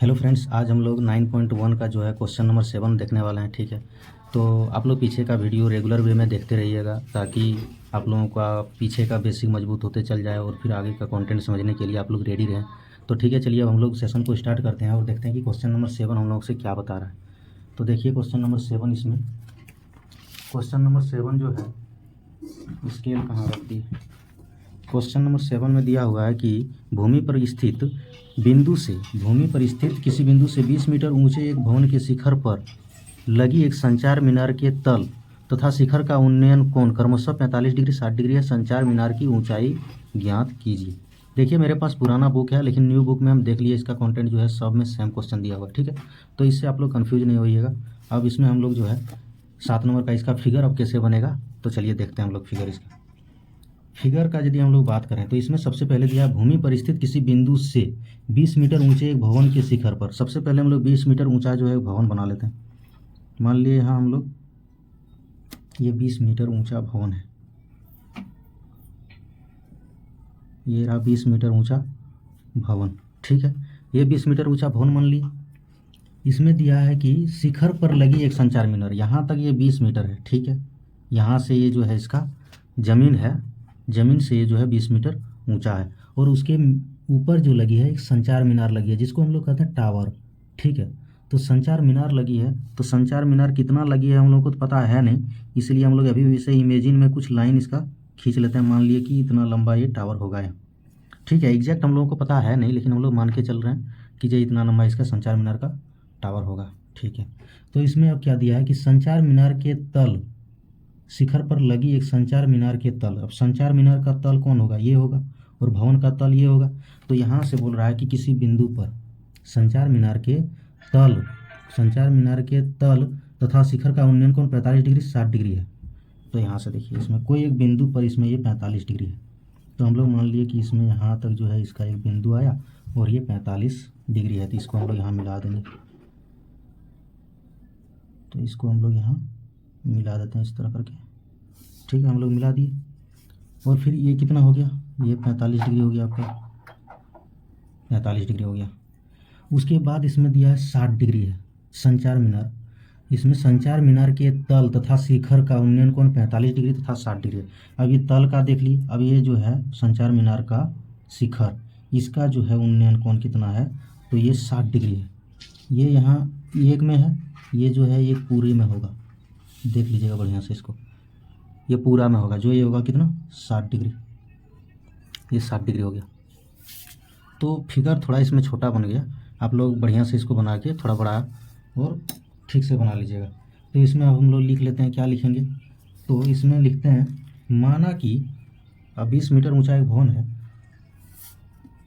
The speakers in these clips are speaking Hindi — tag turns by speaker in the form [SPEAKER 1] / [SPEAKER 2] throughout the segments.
[SPEAKER 1] हेलो फ्रेंड्स, आज हम लोग 9.1 का जो है क्वेश्चन नंबर 7 देखने वाले हैं। ठीक है, तो आप लोग पीछे का वीडियो रेगुलर वे में देखते रहिएगा ताकि आप लोगों का पीछे का बेसिक मजबूत होते चल जाए और फिर आगे का कंटेंट समझने के लिए आप लोग रेडी रहें। तो ठीक है, चलिए अब हम लोग सेशन को स्टार्ट करते हैं और देखते हैं कि क्वेश्चन नंबर 7 हम लोग से क्या बता रहा है। तो देखिए क्वेश्चन नंबर 7, इसमें क्वेश्चन नंबर 7 जो है स्केल कहाँ रखती है। क्वेश्चन नंबर 7 में दिया हुआ है कि भूमि पर स्थित किसी बिंदु से 20 मीटर ऊंचे एक भवन के शिखर पर लगी एक संचार मीनार के तल तथा शिखर का उन्नयन कोण क्रमशः 45 डिग्री 60 डिग्री है। संचार मीनार की ऊंचाई ज्ञात कीजिए। देखिए मेरे पास पुराना बुक है, लेकिन न्यू बुक में हम देख लिए इसका कंटेंट जो है सब में सेम क्वेश्चन दिया हुआ है। ठीक है, तो इससे आप लोग कंफ्यूज नहीं होइएगा। अब इसमें हम लोग जो है 7 नंबर का इसका फिगर अब कैसे बनेगा, तो चलिए देखते हैं हम लोग फिगर का यदि हम लोग बात करें तो इसमें सबसे पहले दिया भूमि पर स्थित किसी बिंदु से 20 मीटर ऊंचे एक भवन के शिखर पर। सबसे पहले हम लोग 20 मीटर ऊंचा जो है भवन बना लेते हैं। मान लिए यहाँ हम लोग ये 20 मीटर ऊंचा भवन है, ये रहा 20 मीटर ऊंचा भवन। ठीक है, ये 20 मीटर ऊंचा भवन मान लिए। इसमें दिया है कि शिखर पर लगी एक संचार मीनार, यहाँ तक ये 20 मीटर है। ठीक है, यहाँ से ये जो है इसका ज़मीन है, ज़मीन से ये जो है 20 मीटर ऊंचा है और उसके ऊपर जो लगी है एक संचार मीनार लगी है जिसको हम लोग कहते हैं टावर। ठीक है, तो संचार मीनार लगी है, तो संचार मीनार कितना लगी है हम लोग को तो पता है नहीं, इसलिए हम लोग अभी भी इसे इमेजिन में कुछ लाइन इसका खींच लेते हैं। मान लिए कि इतना लंबा ये टावर होगा यहाँ। ठीक है, एग्जैक्ट हम लोगों को पता है नहीं, लेकिन हम लोग मान के चल रहे हैं कि ये इतना लंबा इसका संचार मीनार का टावर होगा। ठीक है, तो इसमें अब क्या दिया है कि संचार मीनार के तल, शिखर पर लगी एक संचार मीनार के तल। अब संचार मीनार का तल कौन होगा, ये होगा, और भवन का तल ये होगा। तो यहाँ से बोल रहा है कि किसी बिंदु पर संचार मीनार के तल तथा शिखर का उन्नयन कोण 45 डिग्री 60 डिग्री है। तो यहाँ से देखिए इसमें कोई एक बिंदु पर इसमें ये 45 डिग्री है, तो हम लोग मान लिए कि इसमें यहाँ तक जो है इसका एक बिंदु आया और ये 45 डिग्री है, तो इसको हम लोग यहाँ मिला देंगे। तो इसको हम लोग यहाँ मिला देते हैं इस तरह करके। ठीक है, हम लोग मिला दिए और फिर ये कितना हो गया, ये 45 डिग्री हो गया आपका, 45 डिग्री हो गया। उसके बाद इसमें दिया है 60 डिग्री है संचार मीनार। इसमें संचार मीनार के तल तथा शिखर का उन्नयन कोण 45 डिग्री तथा 60 डिग्री है। अब ये तल का देख ली, अब ये जो है संचार मीनार का शिखर, इसका जो है उन्नयन कोण कितना है, तो ये 60 डिग्री है। ये यहाँ एक में है, ये जो है ये पूरे में होगा, देख लीजिएगा बढ़िया से इसको, ये पूरा में होगा, जो ये होगा कितना 60 डिग्री, ये 60 डिग्री हो गया। तो फिगर थोड़ा इसमें छोटा बन गया, आप लोग बढ़िया से इसको बना के थोड़ा बड़ा और ठीक से बना लीजिएगा। तो इसमें अब हम लोग लिख लेते हैं, क्या लिखेंगे, तो इसमें लिखते हैं माना कि अब 20 मीटर ऊंचा एक भवन है,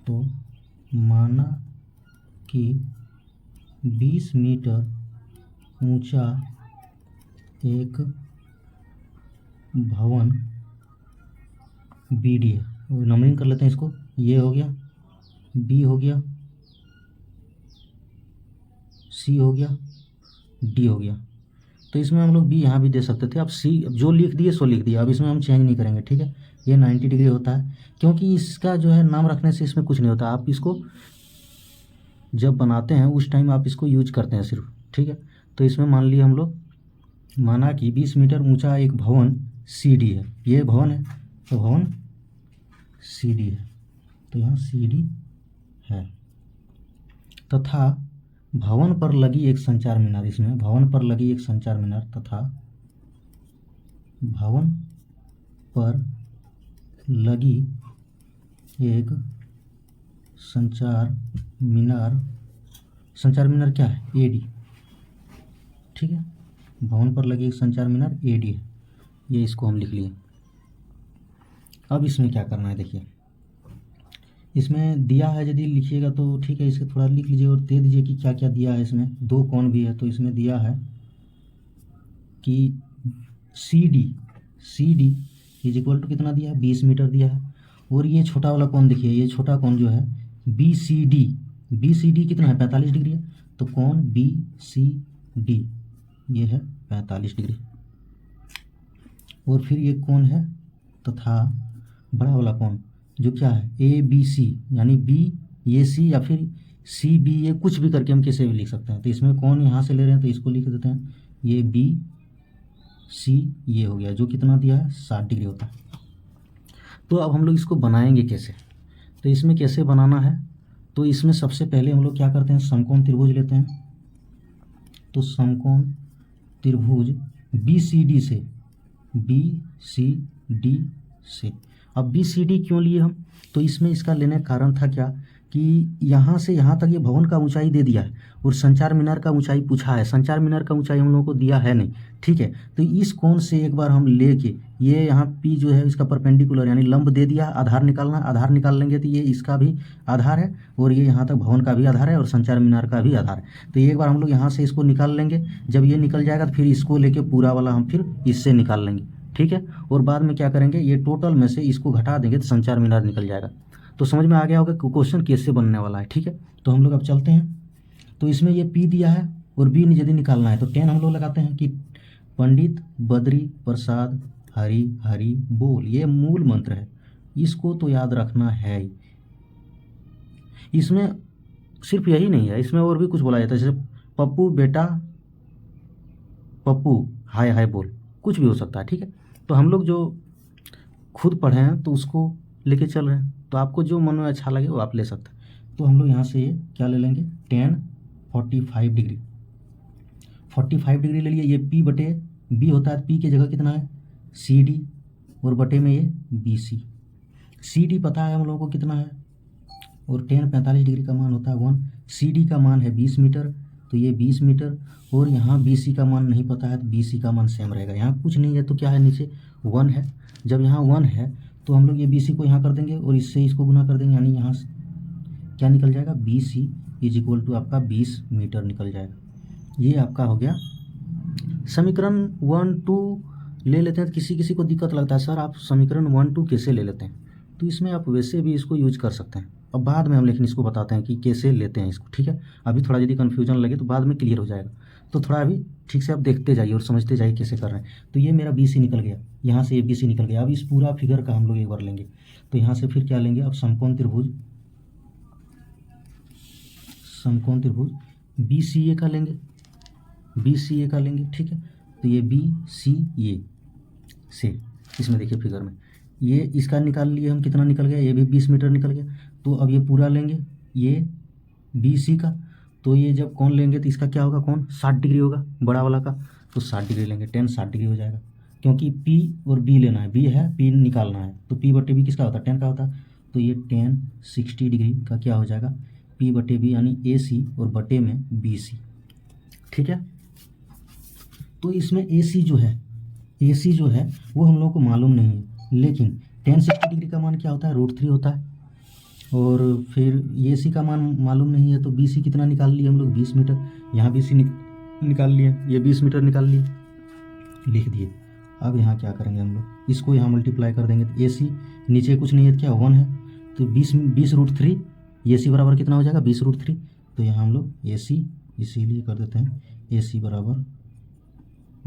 [SPEAKER 1] तो माना कि 20 मीटर ऊंचा एक भवन बी डी है। नंबरिंग कर लेते हैं इसको, ये हो गया, बी हो गया, सी हो गया, डी हो गया। तो इसमें हम लोग बी यहाँ भी दे सकते थे, अब सी जो लिख दिए सो लिख दिया, अब इसमें हम चेंज नहीं करेंगे। ठीक है, ये 90 डिग्री होता है, क्योंकि इसका जो है नाम रखने से इसमें कुछ नहीं होता, आप इसको जब बनाते हैं उस टाइम आप इसको यूज करते हैं सिर्फ। ठीक है, तो इसमें मान लिए हम लोग, माना कि 20 मीटर ऊंचा एक भवन सी डी है, ये भवन है तो भवन सी डी है, तो यहाँ सी डी है, तथा भवन पर लगी एक संचार मीनार, इसमें भवन पर लगी एक संचार मीनार तथा भवन पर लगी एक संचार मीनार, संचार मीनार क्या है, ए डी। ठीक है, भवन पर लगी एक संचार मीनार ए डी है, ये इसको हम लिख लिए। अब इसमें क्या करना है, देखिए इसमें दिया है, यदि लिखिएगा तो ठीक है, इसे थोड़ा लिख लीजिए और दे दीजिए कि क्या क्या दिया है। इसमें दो कोण भी है, तो इसमें दिया है कि C D is equal to कितना दिया है, 20 मीटर दिया है। और ये छोटा वाला कोण देखिए, ये छोटा कोण जो है बी सी डी कितना है, 45 डिग्री है, तो कोण बी सी डी ये है 45 डिग्री। और फिर ये कोण है तथा बड़ा वाला कोण जो क्या है ए बी सी, यानी बी ए सी या फिर सी बी ए कुछ भी करके हम कैसे भी लिख सकते हैं। तो इसमें कौन यहाँ से ले रहे हैं तो इसको लिख देते हैं, ये बी सी ये हो गया, जो कितना दिया है 60 डिग्री होता है। तो अब हम लोग इसको बनाएंगे कैसे, तो इसमें कैसे बनाना है, तो इसमें सबसे पहले हम लोग क्या करते हैं, समकोण त्रिभुज लेते हैं। तो समकोण त्रिभुज बी सी डी से, बी सी डी से, अब बी सी डी क्यों लिए हम, तो इसमें इसका लेने का कारण था क्या कि यहाँ से यहाँ तक ये भवन का ऊंचाई दे दिया है और संचार मीनार का ऊंचाई पूछा है, संचार मीनार का ऊंचाई हम लोगों को दिया है नहीं, ठीक है। तो इस कोण से एक बार हम लेके ये यहाँ पी जो है इसका परपेंडिकुलर यानी लंब दे दिया, आधार निकालना, आधार निकाल लेंगे तो ये इसका भी आधार है और ये यहाँ तक भवन का भी आधार है और संचार मीनार का भी आधार है। तो एक बार हम लोग यहाँ से इसको निकाल लेंगे, जब ये निकल जाएगा तो फिर इसको लेके पूरा वाला हम फिर इससे निकाल लेंगे, ठीक है। और बाद में क्या करेंगे, ये टोटल में से इसको घटा देंगे तो संचार मीनार निकल जाएगा। तो समझ में आ गया होगा क्वेश्चन कैसे बनने वाला है, ठीक है। तो हम लोग अब चलते हैं, तो इसमें ये पी दिया है और बी यदि निकालना है तो 10 हम लोग लगाते हैं कि पंडित बद्री प्रसाद हरि हरि बोल, ये मूल मंत्र है, इसको तो याद रखना है ही। इसमें सिर्फ यही नहीं है, इसमें और भी कुछ बोला जाता है, जैसे पप्पू बेटा पप्पू हाय हाय बोल, कुछ भी हो सकता है, ठीक है। तो हम लोग जो खुद पढ़े हैं तो उसको लेके चल रहे हैं, तो आपको जो मन में अच्छा लगे वो आप ले सकते हैं। तो हम लोग यहाँ से ये क्या ले लेंगे, 10 45 डिग्री, 45 डिग्री ले लिए। ये पी बटे बी होता है, पी की जगह कितना है सी डी और बटे में ये बी सी, सी डी पता है हम लोगों को कितना है और 10 45 डिग्री का मान होता है 1, सी डी का मान है 20 मीटर तो ये 20 मीटर, और यहाँ बी सी का मान नहीं पता है तो बी सी का मान सेम रहेगा, यहाँ कुछ नहीं है तो क्या है नीचे 1 है। जब यहाँ 1 है तो हम लोग ये बी सी को यहाँ कर देंगे और इससे इसको गुना कर देंगे, यानी यहाँ से क्या निकल जाएगा, B C is equal to आपका 20 मीटर निकल जाएगा। ये आपका हो गया समीकरण 1 2 ले लेते हैं। तो किसी किसी को दिक्कत लगता है सर आप समीकरण 1 2 कैसे ले लेते हैं, तो इसमें आप वैसे भी इसको यूज कर सकते हैं। अब बाद में हम लेकिन इसको बताते हैं कि कैसे लेते हैं इसको, ठीक है। अभी थोड़ा यदि कन्फ्यूजन लगे तो बाद में क्लियर हो जाएगा, तो थोड़ा अभी ठीक से आप देखते जाइए और समझते जाइए कैसे कर रहे हैं। तो ये मेरा बी सी निकल गया, यहाँ से ये बी सी निकल गया। अब इस पूरा फिगर का हम लोग एक बार लेंगे, तो यहाँ से फिर क्या लेंगे, अब समकोण त्रिभुज बी सी ए का लेंगे, बी सी ए का लेंगे, ठीक है। तो ये बी सी ए से, इसमें देखिए फिगर में ये इसका निकाल लिए हम, कितना निकल गया, ये भी 20 मीटर निकल गया। तो अब ये पूरा लेंगे ये बी सी का, तो ये जब कौन लेंगे तो इसका क्या होगा, कौन 60 डिग्री होगा बड़ा वाला का, तो 60 डिग्री लेंगे, 10 60 डिग्री हो जाएगा, क्योंकि पी और बी लेना है, बी है पी निकालना है, तो पी बटे बी किसका होता है 10 का होता है, तो ये 10 60 डिग्री का क्या हो जाएगा, पी बटे बी यानी ए सी और बटे में बी सी, ठीक है। तो इसमें ए सी जो है वो हम लोगों को मालूम नहीं है, लेकिन 10 60 डिग्री का मान क्या होता है, √3 होता है, और फिर ए सी का मान मालूम नहीं है, तो बी सी कितना निकाल लिए हम लोग 20 मीटर, यहाँ बी सी निकाल लिए, ये 20 मीटर निकाल लिए, लिख दिए। अब यहाँ क्या करेंगे हम लोग, इसको यहाँ मल्टीप्लाई कर देंगे, तो ए सी नीचे कुछ नहीं है तो क्या 1 है, तो 20 √3, ए सी बराबर कितना हो जाएगा 20 √3, तो यहाँ हम लोग ए सी इसीलिए कर देते हैं ए सी बराबर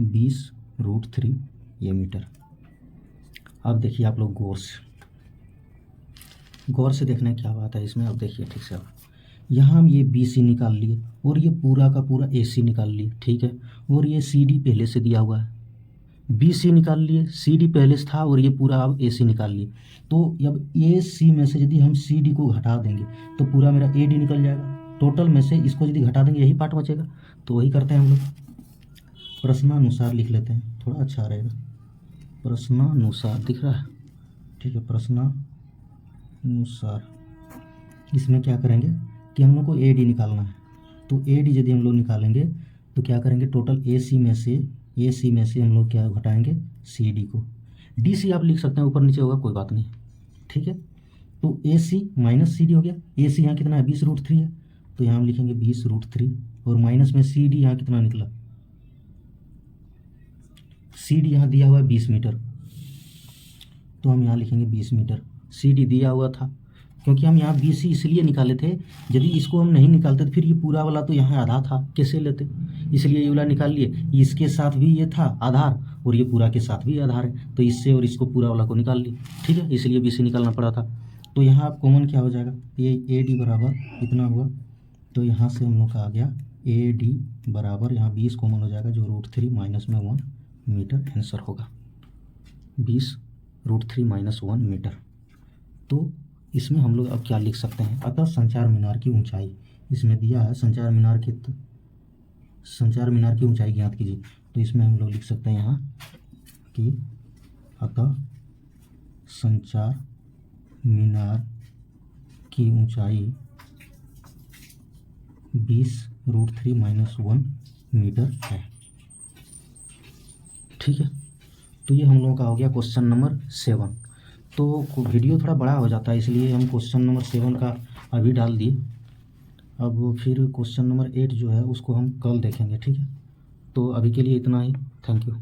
[SPEAKER 1] 20 √3 ये मीटर। अब देखिए आप लोग गौर से देखना क्या बात है इसमें। अब देखिए ठीक से, अब यहाँ हम ये बी सी निकाल लिए और ये पूरा का पूरा ए सी निकाल लिए, ठीक है, और ये सी डी पहले से दिया हुआ है, बी सी निकाल लिए, सी डी पहले से था और ये पूरा अब ए सी निकाल लिए। तो अब ए सी में से यदि हम सी डी को घटा देंगे तो पूरा मेरा ए डी निकल जाएगा, टोटल में से इसको यदि घटा देंगे यही पार्ट बचेगा, तो वही करते हैं हम लोग, प्रश्नानुसार लिख लेते हैं, थोड़ा अच्छा रहेगा, प्रश्नानुसार दिख रहा है, ठीक है, प्रश्नानुसार। इसमें क्या करेंगे कि हम लोग को ए डी निकालना है, तो ए डी यदि हम लोग निकालेंगे तो क्या करेंगे, टोटल ए सी में से हम लोग क्या घटाएंगे सी डी को, डी सी आप लिख सकते हैं ऊपर नीचे होगा कोई बात नहीं, ठीक है। तो ए सी माइनस सी डी हो गया, ए सी यहाँ कितना है 20 √3 है, तो यहाँ हम लिखेंगे 20 √3 और माइनस में सी डी यहाँ कितना निकला, सी डी यहाँ दिया हुआ है 20 मीटर, तो हम यहाँ लिखेंगे 20 मीटर, सी डी दिया हुआ था, क्योंकि हम यहाँ बी सी इसलिए निकाले थे, यदि इसको हम नहीं निकालते तो फिर ये पूरा वाला तो यहाँ आधा था, कैसे लेते, इसलिए ये वाला निकाल लिए, इसके साथ भी ये था आधार और ये पूरा के साथ भी आधार है, तो इससे और इसको पूरा वाला को निकाल लिए, ठीक है, इसलिए बी सी निकालना पड़ा था। तो यहाँ आप कॉमन क्या हो जाएगा, ये ए डी बराबर इतना हुआ तो यहाँ से हम लोग का आ गया ए डी बराबर, यहाँ 20 कॉमन हो जाएगा जो √3 माइनस में 1 मीटर आंसर होगा, 20 √3 माइनस 1 मीटर। तो इसमें हम लोग अब क्या लिख सकते हैं, अतः संचार मीनार की ऊंचाई इसमें दिया है, संचार मीनार की ऊंचाई ज्ञात कीजिए। तो इसमें हम लोग लिख सकते हैं यहाँ कि अतः संचार मीनार की ऊंचाई 20 √3 माइनस 1 मीटर है। ठीक है, तो ये हम लोगों का हो गया क्वेश्चन नंबर 7। तो वीडियो थोड़ा बड़ा हो जाता है इसलिए हम क्वेश्चन नंबर 7 का अभी डाल दिए। अब फिर क्वेश्चन नंबर 8 जो है उसको हम कल देखेंगे। ठीक है, तो अभी के लिए इतना ही। Thank you.